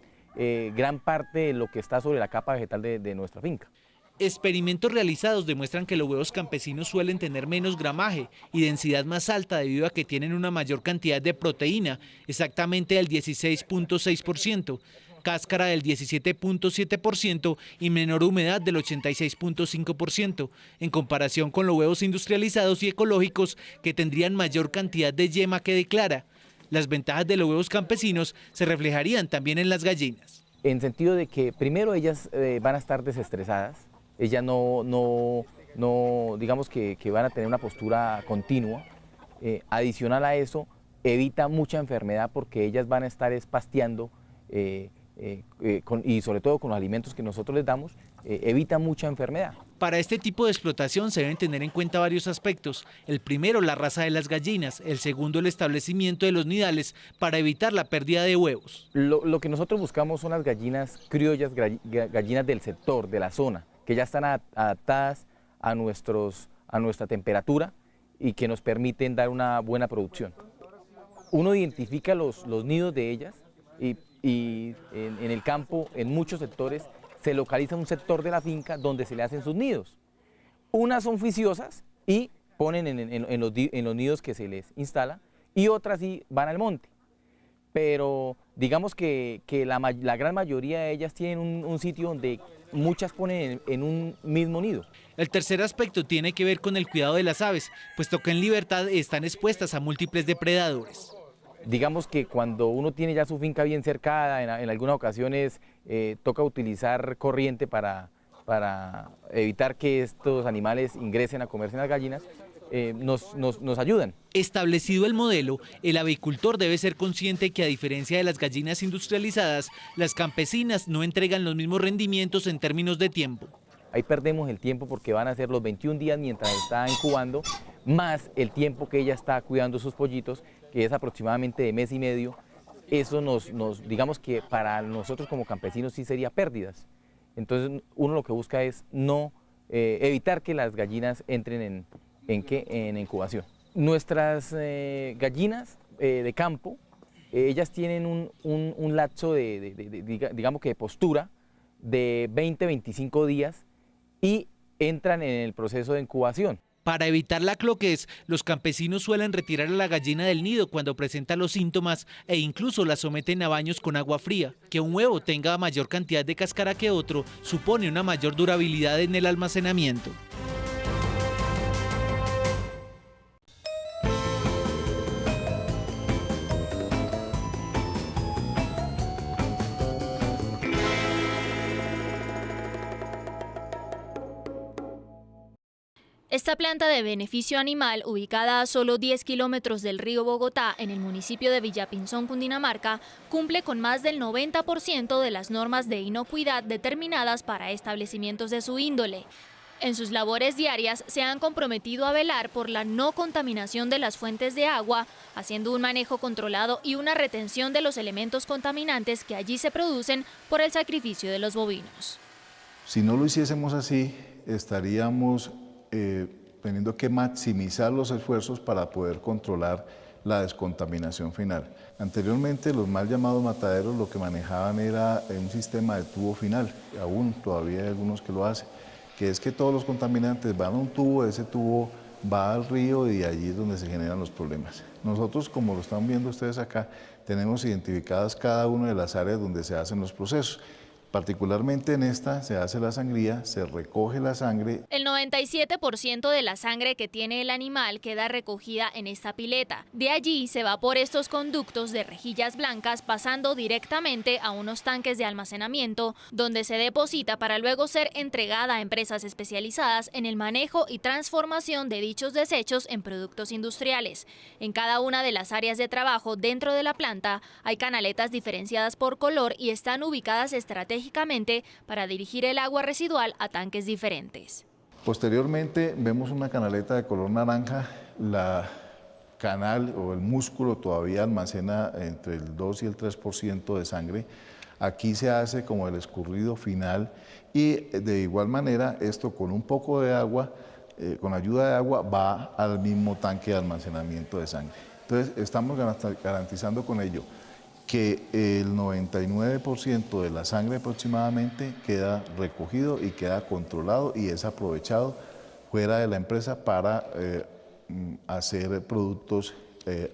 gran parte de lo que está sobre la capa vegetal de nuestra finca. Experimentos realizados demuestran que los huevos campesinos suelen tener menos gramaje y densidad más alta debido a que tienen una mayor cantidad de proteína, exactamente del 16.6%, cáscara del 17.7% y menor humedad del 86.5%, en comparación con los huevos industrializados y ecológicos que tendrían mayor cantidad de yema que de clara. Las ventajas de los huevos campesinos se reflejarían también en las gallinas. En sentido de que primero ellas van a estar desestresadas, ellas no digamos que van a tener una postura continua. Adicional a eso, evita mucha enfermedad porque ellas van a estar pasteando y sobre todo con los alimentos que nosotros les damos, evita mucha enfermedad. Para este tipo de explotación se deben tener en cuenta varios aspectos. El primero, la raza de las gallinas. El segundo, el establecimiento de los nidales para evitar la pérdida de huevos. Lo que nosotros buscamos son las gallinas criollas, gallinas del sector, de la zona, que ya están adaptadas a nuestra temperatura y que nos permiten dar una buena producción. Uno identifica los nidos de ellas y y en el campo, en muchos sectores, se localiza un sector de la finca donde se le hacen sus nidos. Unas son juiciosas y ponen en los nidos que se les instala, y otras sí van al monte. Pero digamos que la gran mayoría de ellas tienen un sitio donde muchas ponen en un mismo nido. El tercer aspecto tiene que ver con el cuidado de las aves, puesto que en libertad están expuestas a múltiples depredadores. Digamos que cuando uno tiene ya su finca bien cercada, en algunas ocasiones toca utilizar corriente para evitar que estos animales ingresen a comerse las gallinas, nos ayudan. Establecido el modelo, el avicultor debe ser consciente que, a diferencia de las gallinas industrializadas, las campesinas no entregan los mismos rendimientos en términos de tiempo. Ahí perdemos el tiempo porque van a ser los 21 días mientras está incubando, más el tiempo que ella está cuidando sus pollitos, que es aproximadamente de mes y medio. Eso digamos que para nosotros como campesinos sí sería pérdidas. Entonces uno lo que busca es evitar que las gallinas entren en incubación. Nuestras gallinas de campo, ellas tienen un lapso digamos que de postura de 20-25 días y entran en el proceso de incubación. Para evitar la cloquez, los campesinos suelen retirar a la gallina del nido cuando presenta los síntomas e incluso la someten a baños con agua fría. Que un huevo tenga mayor cantidad de cáscara que otro supone una mayor durabilidad en el almacenamiento. Esta planta de beneficio animal, ubicada a solo 10 kilómetros del río Bogotá, en el municipio de Villapinzón, Cundinamarca, cumple con más del 90% de las normas de inocuidad determinadas para establecimientos de su índole. En sus labores diarias se han comprometido a velar por la no contaminación de las fuentes de agua, haciendo un manejo controlado y una retención de los elementos contaminantes que allí se producen por el sacrificio de los bovinos. Si no lo hiciésemos así, estaríamos teniendo que maximizar los esfuerzos para poder controlar la descontaminación final. Anteriormente los mal llamados mataderos lo que manejaban era un sistema de tubo final, aún todavía hay algunos que lo hacen, que es que todos los contaminantes van a un tubo, ese tubo va al río y allí es donde se generan los problemas. Nosotros, como lo están viendo ustedes acá, tenemos identificadas cada una de las áreas donde se hacen los procesos. Particularmente en esta se hace la sangría, se recoge la sangre. El 97% de la sangre que tiene el animal queda recogida en esta pileta. De allí se va por estos conductos de rejillas blancas pasando directamente a unos tanques de almacenamiento donde se deposita para luego ser entregada a empresas especializadas en el manejo y transformación de dichos desechos en productos industriales. En cada una de las áreas de trabajo dentro de la planta hay canaletas diferenciadas por color y están ubicadas estratégicamente para dirigir el agua residual a tanques diferentes. Posteriormente vemos una canaleta de color naranja. La canal o el músculo todavía almacena entre el 2 y el 3% de sangre. Aquí se hace como el escurrido final y de igual manera esto con un poco de agua, con ayuda de agua, va al mismo tanque de almacenamiento de sangre. Entonces estamos garantizando con ello que el 99% de la sangre aproximadamente queda recogido y queda controlado y es aprovechado fuera de la empresa para hacer productos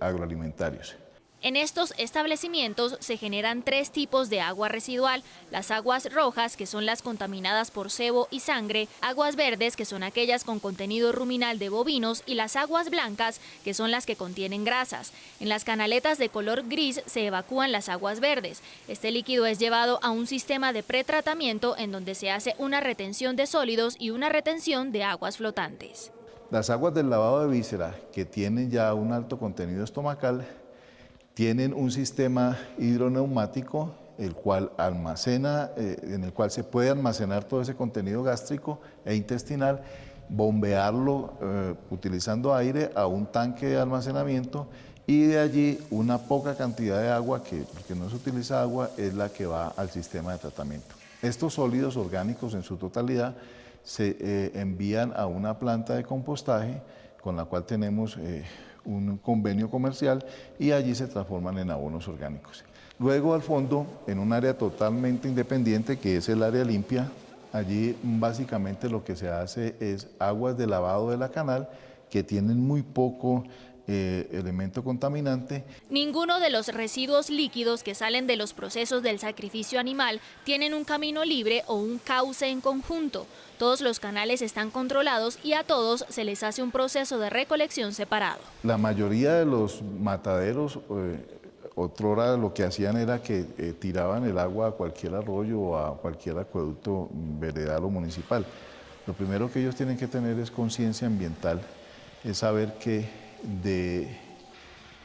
agroalimentarios. En estos establecimientos se generan 3 tipos de agua residual: las aguas rojas, que son las contaminadas por sebo y sangre, aguas verdes, que son aquellas con contenido ruminal de bovinos, y las aguas blancas, que son las que contienen grasas. En las canaletas de color gris se evacúan las aguas verdes. Este líquido es llevado a un sistema de pretratamiento en donde se hace una retención de sólidos y una retención de aguas flotantes. Las aguas del lavado de víscera, que tienen ya un alto contenido estomacal, tienen un sistema hidroneumático el cual almacena, en el cual se puede almacenar todo ese contenido gástrico e intestinal, bombearlo utilizando aire a un tanque de almacenamiento y de allí una poca cantidad de agua, porque no se utiliza agua, es la que va al sistema de tratamiento. Estos sólidos orgánicos en su totalidad se envían a una planta de compostaje con la cual tenemos un convenio comercial y allí se transforman en abonos orgánicos. Luego al fondo, en un área totalmente independiente que es el área limpia, allí básicamente lo que se hace es aguas de lavado de la canal que tienen muy poco elemento contaminante. Ninguno de los residuos líquidos que salen de los procesos del sacrificio animal tienen un camino libre o un cauce en conjunto. Todos los canales están controlados y a todos se les hace un proceso de recolección separado. La mayoría de los mataderos otrora lo que hacían era que tiraban el agua a cualquier arroyo o a cualquier acueducto veredal o municipal. Lo primero que ellos tienen que tener es conciencia ambiental, es saber que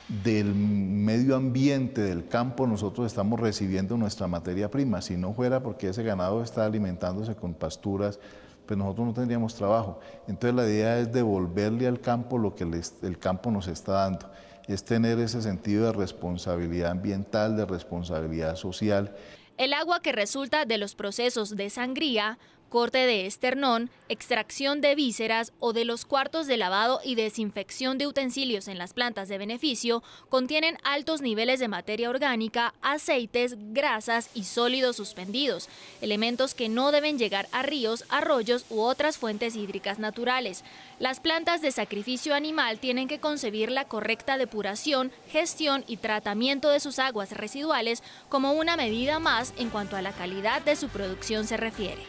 del medio ambiente, del campo, nosotros estamos recibiendo nuestra materia prima. Si no fuera porque ese ganado está alimentándose con pasturas, pues nosotros no tendríamos trabajo. Entonces la idea es devolverle al campo lo que el campo nos está dando. Es tener ese sentido de responsabilidad ambiental, de responsabilidad social. El agua que resulta de los procesos de sangría, corte de esternón, extracción de vísceras o de los cuartos de lavado y desinfección de utensilios en las plantas de beneficio contienen altos niveles de materia orgánica, aceites, grasas y sólidos suspendidos, elementos que no deben llegar a ríos, arroyos u otras fuentes hídricas naturales. Las plantas de sacrificio animal tienen que concebir la correcta depuración, gestión y tratamiento de sus aguas residuales como una medida más en cuanto a la calidad de su producción se refiere.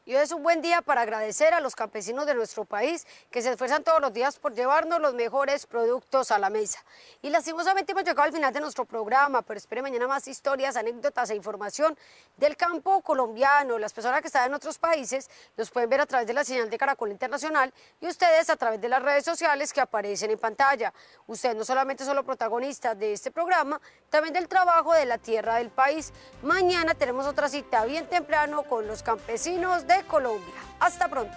Y hoy es un buen día para agradecer a los campesinos de nuestro país que se esfuerzan todos los días por llevarnos los mejores productos a la mesa. Y lastimosamente hemos llegado al final de nuestro programa, pero espere mañana más historias, anécdotas e información del campo colombiano. Las personas que están en otros países los pueden ver a través de la señal de Caracol Internacional y ustedes a través de las redes sociales que aparecen en pantalla. Ustedes no solamente son los protagonistas de este programa, también del trabajo de la tierra del país. Mañana tenemos otra cita bien temprano con los campesinos de Colombia. Hasta pronto.